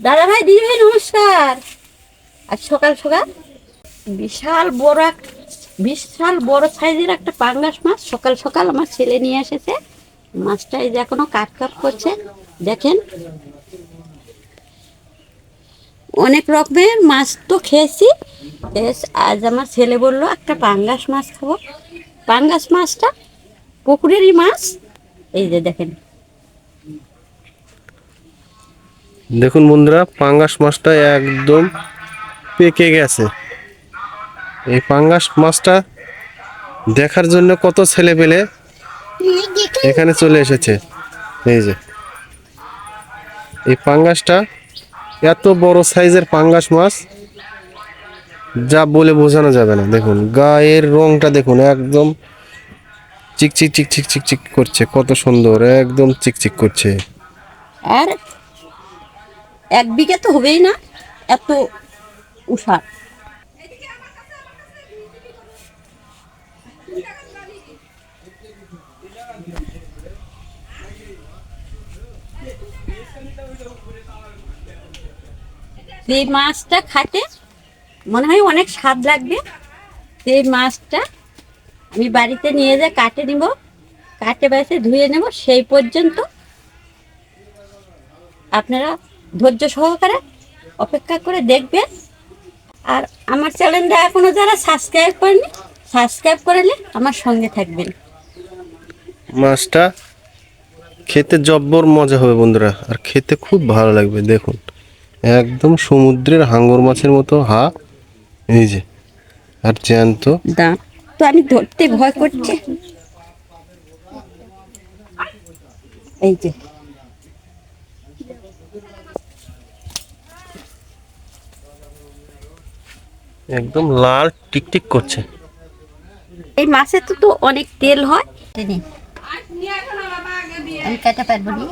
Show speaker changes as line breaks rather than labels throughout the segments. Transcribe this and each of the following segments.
দাদা ভাই, দিদি ভাই, নমস্কার। আজ সকাল সকাল বিশাল বড় সাইজের একটা পাঙ্গাস মাছ সকাল সকাল আমার ছেলে নিয়ে এসেছে। মাছটা এই যে এখনো কাট করছে, দেখেন। অনেক রকমের মাছ তো খেয়েছি, আজ আমার ছেলে বললো একটা পাঙ্গাস মাছ খাবো। পাঙ্গাস মাছটা পুকুরেরই মাছ, এই যে দেখেন।
দেখুন বন্ধুরা, পাঙ্গাস মাছটা একদম পেকে গেছে। এই পাঙ্গাস মাছটা দেখার জন্য কত ছেলে পেলে এখানে চলে এসেছে। এই যে এই পাঙ্গাসটা এত বড় সাইজের পাঙ্গাস মাছ, যা বলে বোঝানো যাবে না। দেখুন গায়ের রংটা দেখুন, একদম চিকচিক চিকচিক চিকচিক করছে, কত সুন্দর, একদম চিকচিক করছে।
আর 1 বিঘা তো হবেই না, এত উষা। এই মাছটা খাতে মনে হয় অনেক স্বাদ লাগবে। এই মাছটা আমি বাড়িতে নিয়ে যা কাটে নিব, কাটে বাসে ধুয়ে নেব। সেই পর্যন্ত আপনারা ধৈর্য সহকারে অপেক্ষা করে দেখবেন। আর আমার চ্যানেলটা এখনো যারা সাবস্ক্রাইব করেনি, সাবস্ক্রাইব করলে আমার সঙ্গে থাকবেন।
মাছটা খেতে জব্বর মজা হবে বন্ধুরা, আর খেতে খুব ভালো লাগবে। দেখুন একদম সমুদ্রের হাঙ্গর মাছের মতো এই যে, আর জ্যান্ত।
দাঁত তো আমি ধরতে ভয় করছি। এই যে
একদম লাল টিকটিক করছে।
এই মাছে তো অনেক তেল হয়। আমি কাটা পারবো না।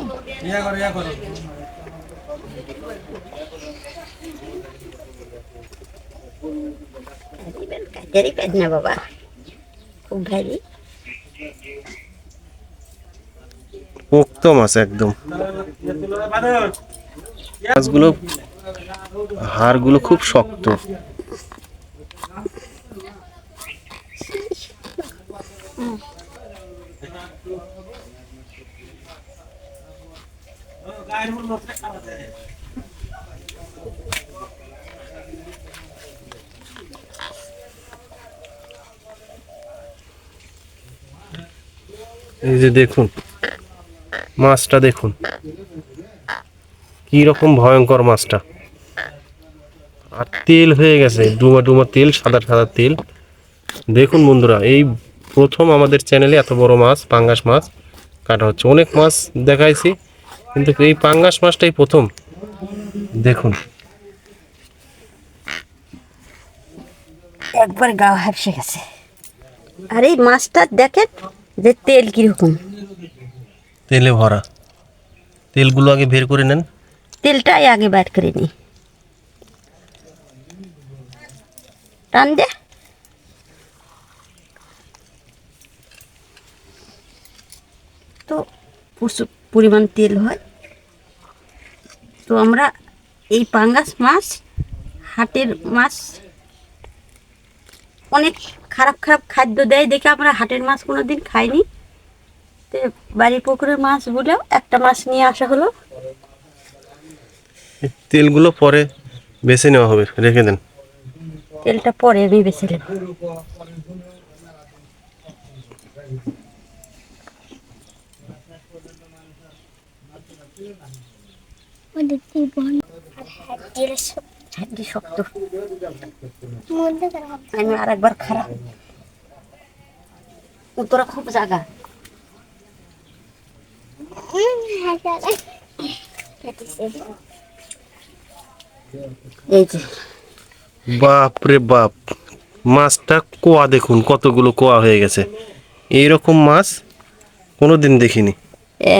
কাটারই পার না বাবা, খুব ভারী।
পোক্ত মাছ একদম। মাছগুলো হাড়গুলো খুব শক্ত। এই যে দেখুন মাছটা, দেখুন কি রকম ভয়ঙ্কর মাছটা। আর তেল হয়ে গেছে, ডুমা ডুমা তেল, সাদা সাদা তেল। দেখুন বন্ধুরা, এই প্রথম আমাদের চ্যানেলে এত বড় মাছ, পাঙ্গাস মাছ কাটা হচ্ছে। অনেক মাছ দেখাইছি, কিন্তু এই পাঙ্গাস মাছটাই প্রথম। দেখুন
একবার গা হাসে গেছে। আর এই মাছটা দেখেন যে তেল কিরকম,
তেলে ভরা। তেলগুলো আগে বের করে নেন।
তেলটাই আগে বার করে নি। টান দে। তো প্রচুর পরিমাণ তেল হয়। তো আমরা এই পাঙ্গাস মাছ, হাটের মাছ, অনেক খারাপ খারাপ খাদ্য দেয় দেখে আমরা হাটের মাছ কোনোদিন খাইনি। তো বাড়ির পুকুরের মাছ বলেও একটা মাছ নিয়ে আসা হলো।
তেলগুলো পরে বেছে নেওয়া হবে, রেখে দেন।
তেলটা পরে আমি বেছে নেব। শক্ত, আমি আর একবার খারাপ। তোরা খুব জায়গা। এই যে
বাপ রে বাপ, মাছটা কোয়া দেখুন, কতগুলো কোয়া হয়ে গেছে। এইরকম মাছ কোনোদিন দেখিনি।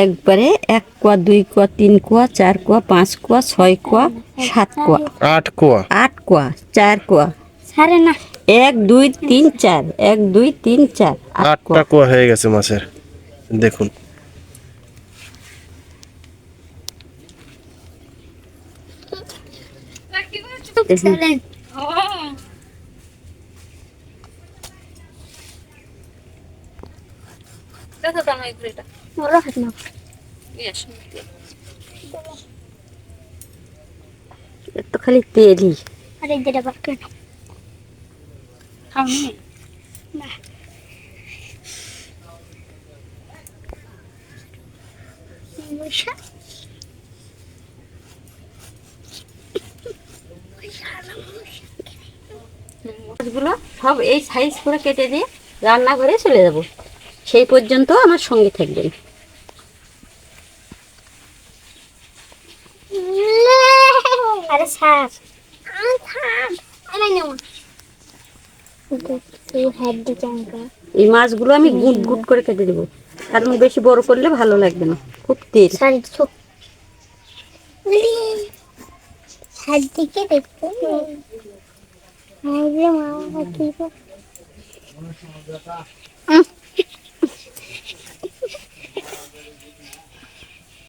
একবারে 1 কোয়া, 2 কোয়া, 3 কোয়া, 4 কোয়া, 5 কোয়া, 6 কোয়া, 7 কোয়া,
8 কোয়া,
8 কোয়া, 4 কোয়া, সারে না, 1 2 3 4, 1 2 3 4, 8
8টা
কোয়া।
কোয়া হয়ে গেছে মাছের। দেখুন
Excellent. তো খালি তেলই
আরে যেটা বাক্য
খাওনি
না বসা
মাছগুলো সব এই সাইজ করে কেটে দিয়ে রান্না করে চলে যাব, সেই পর্যন্ত আমার সঙ্গে থাকবেন।
আরে স্যার থাম আরে নেও তুই হেড দি চাঙ্কা
এই মাছগুলো আমি গুট গুট করে কেটে দেবো, কারণ বেশি বড় করলে ভালো লাগবে না, খুব তেল।
স্যার চুপ হেড দিকে দেখতে আরে মা কি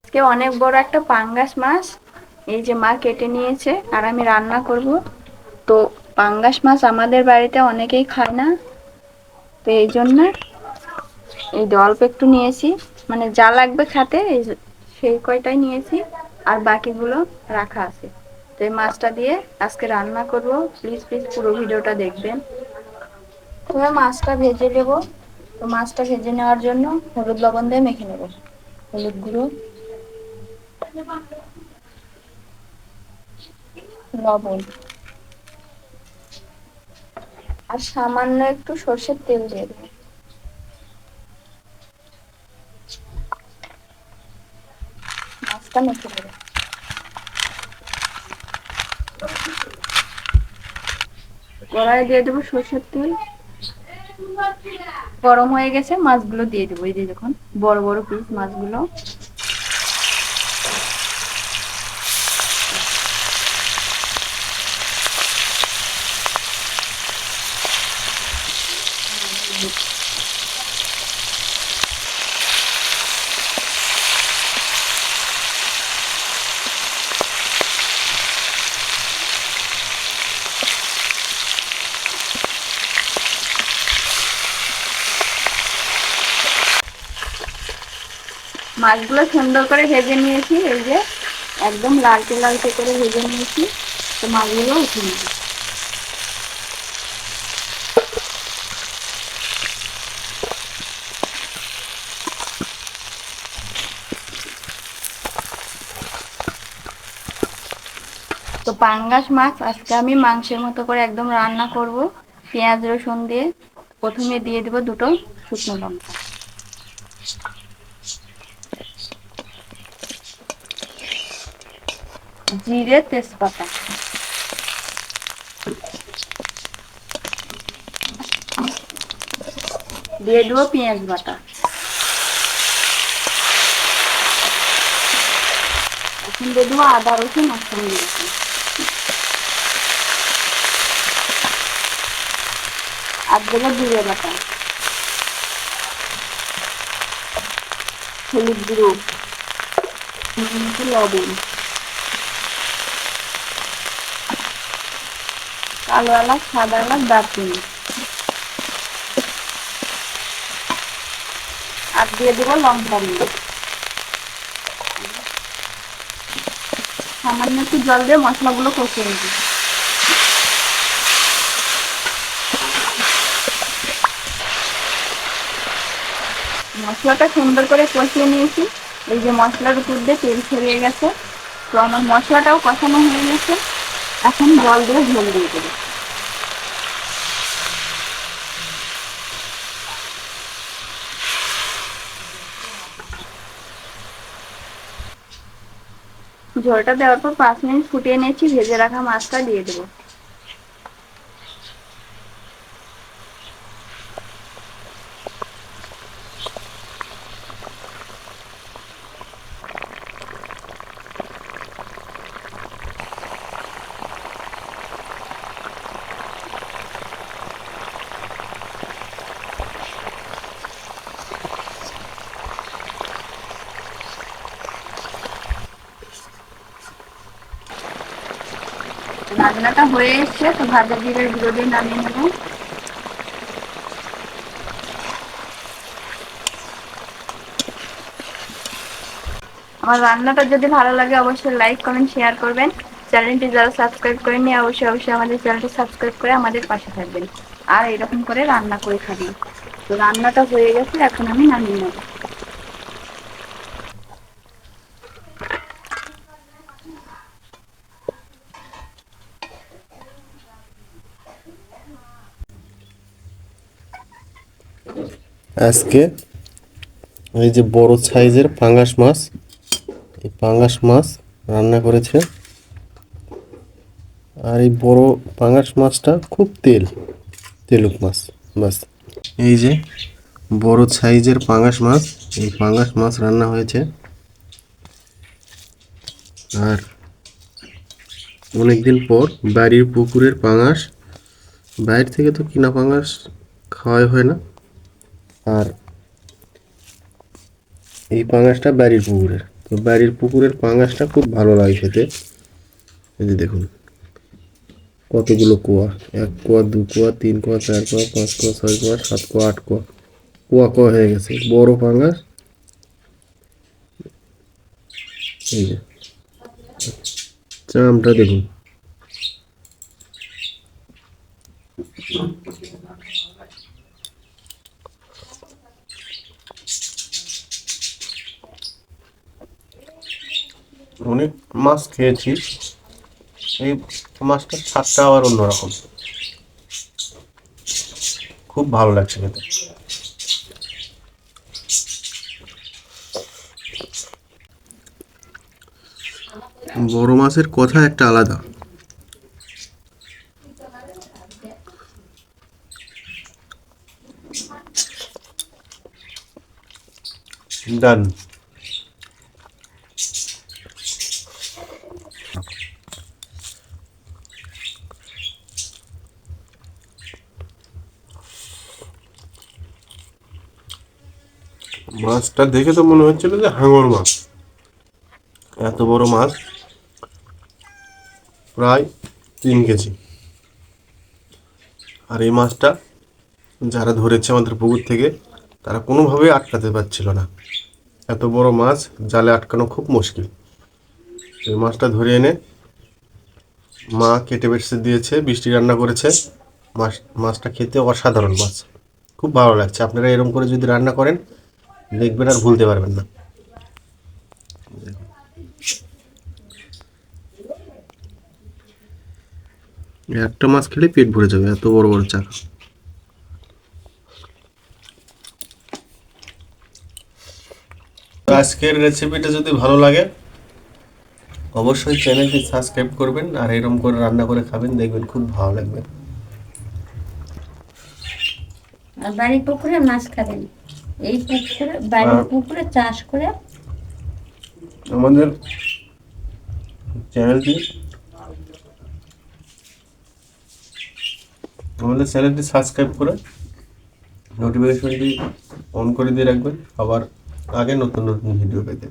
আজকে অনেক বড় একটা পাঙ্গাস মাছ এই যে মা কেটে নিয়েছে আর আমি রান্না করব। তো পাঙ্গাস মাছ আমাদের বাড়িতে অনেকেই খায় না, তো এই জন্য এই যে অল্প একটু নিয়েছি, মানে যা লাগবে খেতে সেই কয়টাই নিয়েছি, আর বাকিগুলো রাখা আছে। তো এই মাছটা দিয়ে আজকে রান্না করব, প্লিজ প্লিজ পুরো ভিডিওটা দেখবেন। তবে মাছটা ভেজে নেব। তো মাছটা ভেজে নেওয়ার জন্য হলুদ লবণ দিয়ে মেখে নেব, হলুদ গুঁড়ো, লবণ আর সামান্য একটু সর্ষের তেল দিয়ে দেবো। মাছটা মেখে দেবো। কড়াইয়ে দিয়ে দেবো সর্ষের তেল, গরম হয়ে গেছে, মাছগুলো দিয়ে দেবো। এই যে দেখুন বড় বড় পিস মাছগুলো। মাছগুলো সুন্দর করে ভেজে নিয়েছি, এই যে একদম লালচে লালচে করে ভেজে নিয়েছি। তো মাছগুলো উঠে নেব। তো পাঙ্গাস মাছ আজকে আমি মাংসের মতো করে একদম রান্না করব, পেঁয়াজ রসুন দিয়ে। প্রথমে দিয়ে দেব দুটো শুকনো লঙ্কা, জিরে, তেজপাতা, দিয়ে দেবো পেঁয়াজ বাটা, এখন দিয়ে দেবো আদা রসুন আর সঙ্গে রসুন, আর দেবো জিরে বাটা, হলুদ গুঁড়ো, লবণ, কালো এলাচ, সাদা এলাচ, দারচিনি, আর দিয়ে দেবো লঙ্কা গুঁড়ো। সামান্য একটু জল দিয়ে মশলাগুলো কষিয়ে নেব। মশলাটা সুন্দর করে কষিয়ে নিয়েছি, এই যে মশলার উপর দিয়ে তেল ছড়িয়ে গেছে। তো আমার মশলাটাও কষানো হয়ে গেছে, এখন জল দিয়ে ঝোল দিয়ে দেবো। ঝোলটা দেওয়ার পর 5 মিনিট ফুটিয়ে নিয়েছি, ভেজে রাখা মাছটা দিয়ে দেবো। রান্নাটা হয়ে এসছে, তো ভাজা জিরের গুঁড়ো দিয়ে নামিয়ে নেবো। আমার রান্নাটা যদি ভালো লাগে অবশ্যই লাইক কমেন্ট শেয়ার করবেন। চ্যানেলটি যারা সাবস্ক্রাইব করেননি অবশ্যই আমাদের চ্যানেলটি সাবস্ক্রাইব করে আমাদের পাশে থাকবেন, আর এরকম করে রান্না করে খাবেন। তো রান্নাটা হয়ে গেছে, এখন আমি নামিয়ে নেব।
আজকে এই যে বড় সাইজের পাঙ্গাস মাছ, এই পাঙ্গাস মাছ রান্না করেছে। আর এই বড় পাঙ্গাস মাছটা খুব তেলুক মাছ বাস। এই যে বড় সাইজের পাঙ্গাস মাছ, এই পাঙ্গাস মাছ রান্না হয়েছে। আর অনেকদিন পর বাড়ির পুকুরের পাঙ্গাস, বাইরে থেকে তো কিনা পাঙ্গাস খাওয়াই হয় না। আর এই পাঙ্গাসটা বাড়ির পুকুরের, তো বাড়ির পুকুরের পাঙ্গাসটা খুব ভালো লাগে খেতে। এই যে দেখুন কতগুলো কোয়া, 1 কোয়া 2 কোয়া 3 কোয়া 4 কোয়া 5 কোয়া 6 কোয়া 7 কোয়া 8 কোয়া, কোয়া কোয়া হয়ে গেছে বড় পাঙ্গাস। এই যে চামটা দেখুন। অনেক মাছ খেয়েছি, এই মাছটার স্বাদটা আবার অন্যরকম, খুব ভালো লাগছে খেতে। বড় মাছের কথা একটা আলাদা। ডান। মাছটা দেখে তো মনে হচ্ছিল যে হাঙর মাছ, এত বড় মাছ, প্রায় 3 কেজি। আর এই মাছটা যারা ধরেছে আমাদের পুকুর থেকে, তারা কোনোভাবেই আটকাতে পারছিল না। এত বড় মাছ জালে আটকানো খুব মুশকিল। এই মাছটা ধরে এনে মা কেটে বেছে দিয়েছে, বৃষ্টি রান্না করেছে। মাছটা খেতে অসাধারণ মাছ, খুব ভালো লাগছে। আপনারা এরকম করে যদি রান্না করেন দেখবেন আর ভুলতে পারবেন না। একটা মাছ খেলে পেট ভরে যাবে, এত বড় বড় চাকা। আজকের রেসিপিটা যদি ভালো লাগে অবশ্যই চ্যানেলটি সাবস্ক্রাইব করবেন, আর এরকম করে রান্না করে খাবেন, দেখবেন খুব ভালো লাগবে।
আর বাড়ির পুকুরে মাছ খাবেন, এই পুকুরে বাড়ির পুকুরে চাষ করে।
আমাদের চ্যানেলটি সাবস্ক্রাইব করে নোটিফিকেশনটি অন করে দিয়ে রাখবেন, আবার আগে নতুন নতুন ভিডিও পেতে।